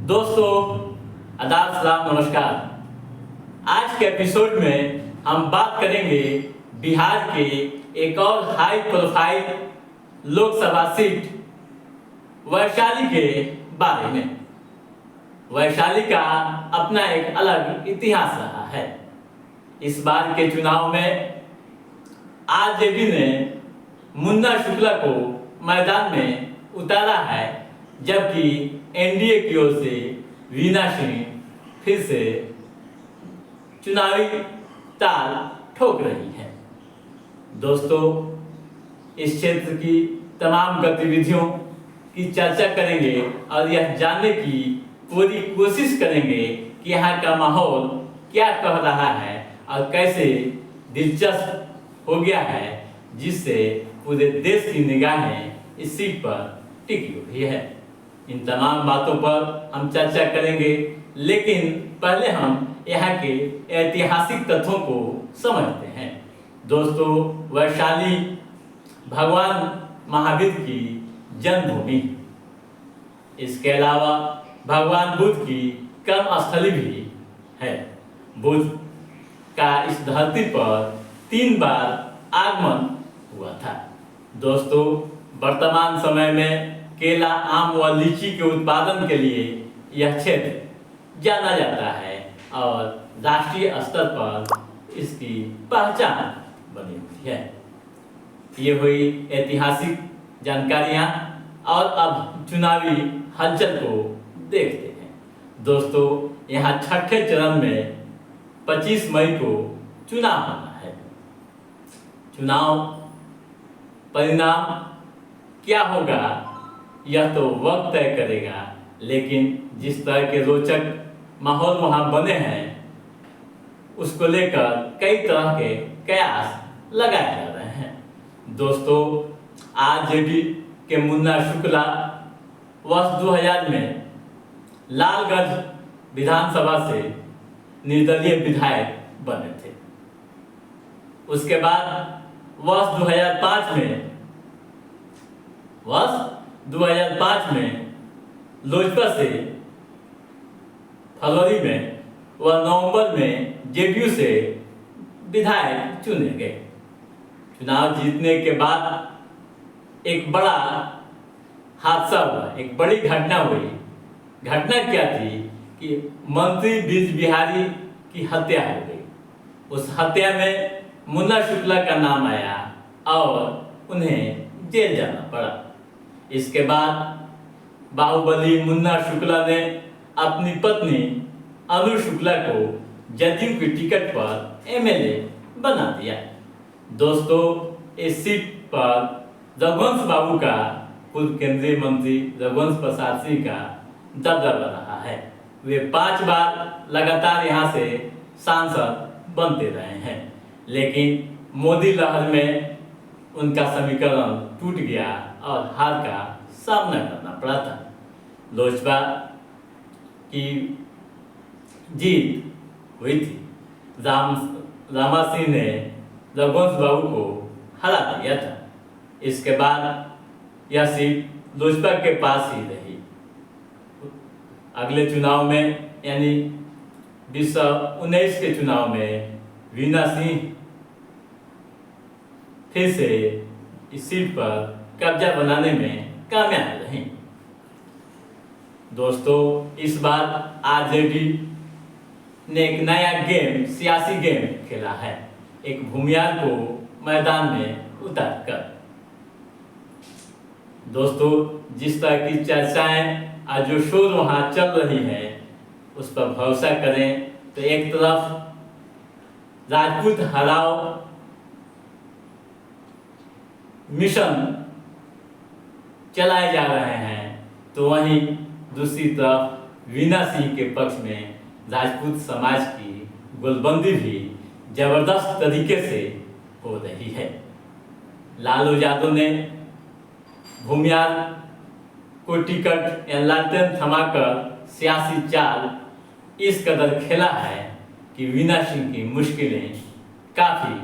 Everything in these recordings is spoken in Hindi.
दोस्तों, आदाब, सलाम, नमस्कार। आज के एपिसोड में हम बात करेंगे बिहार के एक और high profile Lok Sabha seat Vaishali के बारे में। वैशाली का अपना एक अलग इतिहास रहा है। इस बार के चुनाव में आरजेडी ने मुन्ना शुक्ला को मैदान में उतारा है, जबकि एनडीए की ओर से वीना सिंह फिर से चुनावी ताल ठोक रही है। दोस्तों, इस क्षेत्र की तमाम गतिविधियों की चर्चा करेंगे और यह जानने की पूरी कोशिश करेंगे कि यहाँ का माहौल क्या कह रहा है और कैसे दिलचस्प हो गया है, जिससे पूरे देश की निगाहें इस सीट पर टिकी हुई है। इन तमाम बातों पर हम चर्चा करेंगे, लेकिन पहले हम यहाँ के ऐतिहासिक तथ्यों को समझते हैं। दोस्तों, वैशाली भगवान महावीर की जन्मभूमि, इसके अलावा भगवान बुद्ध की कर्मस्थली भी है। बुद्ध का इस धरती पर 3 बार आगमन हुआ था। दोस्तों, वर्तमान समय में केला, आम व लीची के उत्पादन के लिए यह क्षेत्र जाना जाता है और राष्ट्रीय स्तर पर इसकी पहचान बनी हुई है। ये हुई ऐतिहासिक जानकारियां, और अब चुनावी हलचल को देखते हैं। दोस्तों, यहाँ छठे चरण में 25 मई को चुनाव होना है। चुनाव परिणाम क्या होगा यह तो वक्त तय करेगा, लेकिन जिस तरह के रोचक माहौल वहाँ बने हैं, उसको लेकर कई तरह के कयास लगाए जा रहे हैं। दोस्तों, आरजेडी के मुन्ना शुक्ला वर्ष 2000 में लालगंज विधानसभा से निर्दलीय विधायक बने थे। उसके बाद वर्ष 2005 में लोजपा से फरवरी में व नवंबर में जेडीयू से विधायक चुने गए। चुनाव जीतने के बाद एक बड़ा हादसा हुआ, एक बड़ी घटना हुई। घटना क्या थी कि मंत्री ब्रिज बिहारी की हत्या हो गई। उस हत्या में मुन्ना शुक्ला का नाम आया और उन्हें जेल जाना पड़ा। इसके बाद बाहुबली मुन्ना शुक्ला ने अपनी पत्नी अनु शुक्ला को जदयू की टिकट पर एमएलए बना दिया। दोस्तों, इस सीट पर रघुवंश बाबू का, पूर्व केंद्रीय मंत्री रघुवंश प्रसाद सिंह का दबदबा रहा है। वे 5 बार लगातार यहाँ से सांसद बनते रहे हैं, लेकिन मोदी लहर में उनका समीकरण टूट गया और हार का सामना करना पड़ा था। लोजपा की जीत हुई थी। रामा सिंह ने रघुवंश बाबू को हरा दिया था। इसके बाद यह सीट लोजपा के पास ही रही। अगले चुनाव में, यानी 2019 के चुनाव में, वीना सिंह फिर से इस सीट पर कब्जा बनाने में कामयाब रही। दोस्तों, इस बार आरजेडी ने एक नया गेम, सियासी गेम खेला है, एक भूमियार को मैदान में उतारकर। दोस्तों, जिस तरह की चर्चाएं और जो शोर वहाँ चल रही है, उस पर भरोसा करें तो एक तरफ राजपूत हराओ मिशन चलाए जा रहे हैं, तो वहीं दूसरी तरफ वीना सिंह के पक्ष में राजपूत समाज की गोलबंदी भी जबरदस्त तरीके से हो रही है। लालू यादव ने भूमियार को टिकट या लालटेन थमाकर सियासी चाल इस कदर खेला है कि वीना सिंह की मुश्किलें काफ़ी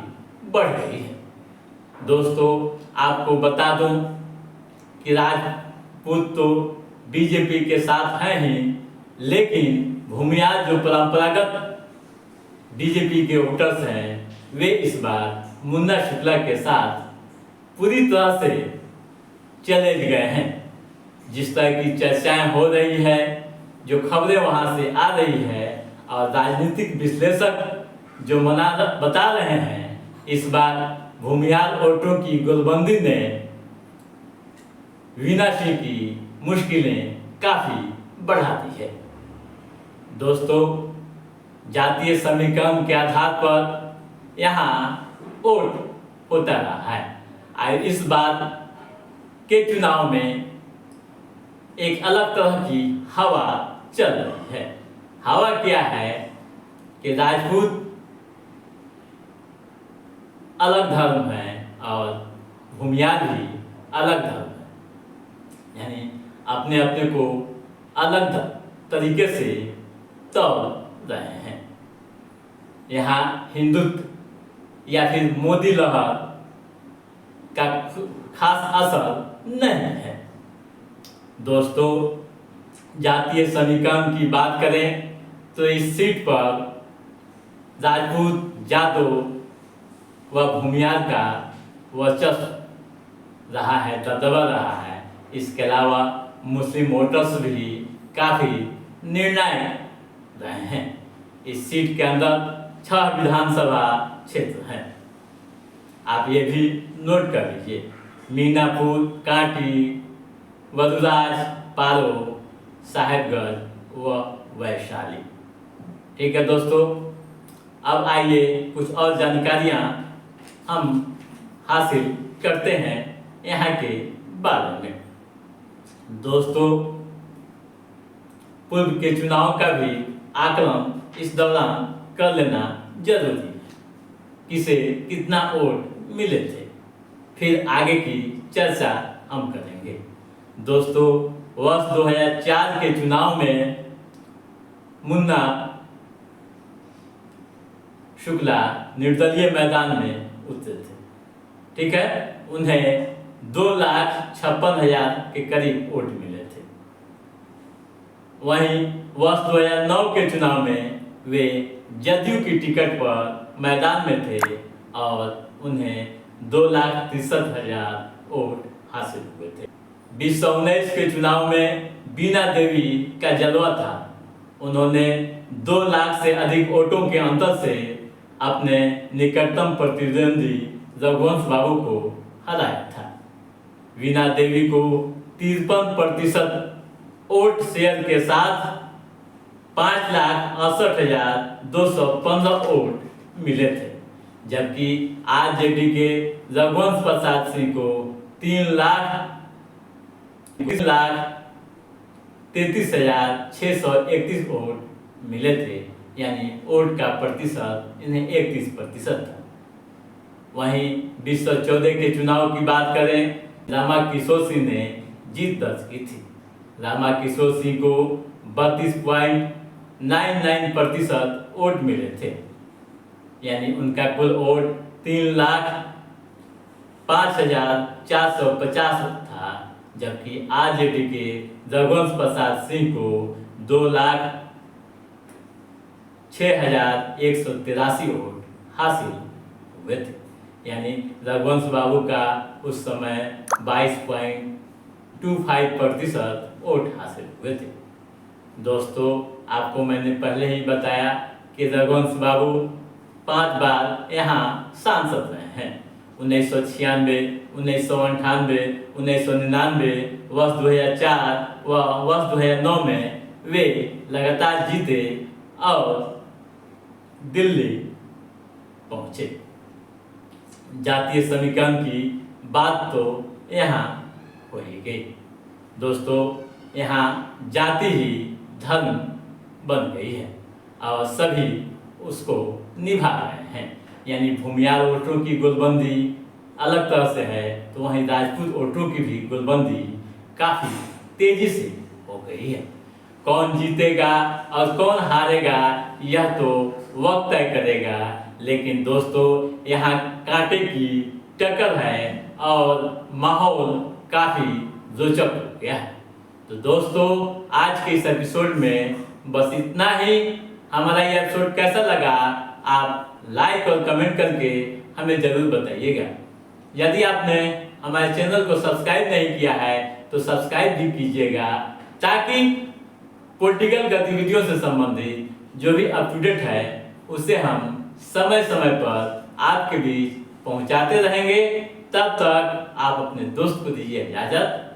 बढ़ गई हैं। दोस्तों, आपको बता दूं कि राजपूत तो बीजेपी के साथ हैं ही, लेकिन भूमियाल जो परंपरागत बीजेपी के वोटर्स हैं वे इस बार मुन्ना शुक्ला के साथ पूरी तरह से चले गए हैं। जिस तरह की चर्चाएं हो रही है, जो खबरें वहां से आ रही है और राजनीतिक विश्लेषक जो बता रहे हैं, इस बार भूमियाल वोटरों की गोलबंदी ने वीना सिंह की मुश्किलें काफी बढ़ा दी है। दोस्तों, जातीय समीकरण के आधार पर यहाँ वोट होता रहा है और इस बार के चुनाव में एक अलग तरह की हवा चल रही है। हवा क्या है कि राजपूत अलग धर्म है और भूमियाल भी अलग धर्म है, यानी अपने अपने को अलग तरीके से तोड़ रहे हैं। यहाँ हिंदुत्व या फिर मोदी लहर का खास असर नहीं है। दोस्तों, जातीय समीकरण की बात करें तो इस सीट पर राजपूत, जादव व भूमियाल का वर्चस्व रहा है, दबदबा रहा है। इसके अलावा मुस्लिम वोटर्स भी काफ़ी निर्णायक रहे हैं। इस सीट के अंदर 6 विधानसभा क्षेत्र हैं। आप ये भी नोट कर लीजिए: मीनापुर, कांटी, वदुराज, पारो, साहेबगंज व वैशाली। ठीक है दोस्तों, अब आइए कुछ और जानकारियाँ हम हासिल करते हैं यहाँ के बारे में। दोस्तों, पूर्व के चुनाव का भी आकलन इस दौरान कर लेना जरूरी है। किसे कितना वोट मिले थे, फिर आगे की चर्चा हम करेंगे। दोस्तों, वर्ष 2004 के चुनाव में मुन्ना शुक्ला निर्दलीय मैदान में उतरे थे। ठीक है, उन्हें 2,56,000 के करीब वोट मिले थे। वहीं वर्ष 2009 के चुनाव में वे जदयू की टिकट पर मैदान में थे और उन्हें 2,63,000 वोट हासिल हुए थे। 2019 के चुनाव में बीना देवी का जलवा था। उन्होंने 2 लाख से अधिक वोटों के अंतर से अपने निकटतम प्रतिद्वंदी रघुवंश बाबू को हराया था। वीना देवी को 53% वोट शेयर के साथ 5,68,215 वोट मिले थे, जबकि आरजेडी के रघुवंश प्रसाद सिंह को 3,33,631 वोट मिले थे, यानी वोट का प्रतिशत इन्हें 31% था। वहीं 2014 के चुनाव की बात करें, रामा किशोर सिंह ने जीत दर्ज की थी। रामा किशोर सिंह को 32.99% वोट मिले थे, यानी उनका कुल वोट 3,05,450 था, जबकि आरजेडी के रघुवंश प्रसाद सिंह को 2,06,183 वोट हासिल हुए थे, यानी रघुवंश बाबू का उस समय 22.25% वोट हासिल हुए थे। दोस्तों, आपको मैंने पहले ही बताया कि रघुवंश बाबू 5 बार यहाँ सांसद रहे हैं। 1996, 1998, 1999, वर्ष 2004 व वर्ष 2009 में वे लगातार जीते और दिल्ली पहुँचे। जातीय समीकरण की बात तो यहाँ हो ही गई। दोस्तों, यहाँ जाति ही धर्म बन गई है और सभी उसको निभा रहे हैं। यानी भूमियाल वोटरों की गोलबंदी अलग तरह से है, तो वहीं राजपूत वोटरों की भी गोलबंदी काफ़ी तेजी से हो गई है। कौन जीतेगा और कौन हारेगा यह तो वक्त तय करेगा, लेकिन दोस्तों यहाँ कांटे की टक्कर है और माहौल काफ़ी रोचक हो गया है। तो दोस्तों, आज के इस एपिसोड में बस इतना ही। हमारा ये एपिसोड कैसा लगा आप लाइक और कमेंट करके हमें जरूर बताइएगा। यदि आपने हमारे चैनल को सब्सक्राइब नहीं किया है तो सब्सक्राइब भी कीजिएगा, ताकि पॉलिटिकल गतिविधियों से संबंधित जो भी अप टू डेट है उसे हम समय समय पर आपके बीच पहुंचाते रहेंगे। तब तक आप अपने दोस्त को दीजिए इजाजत।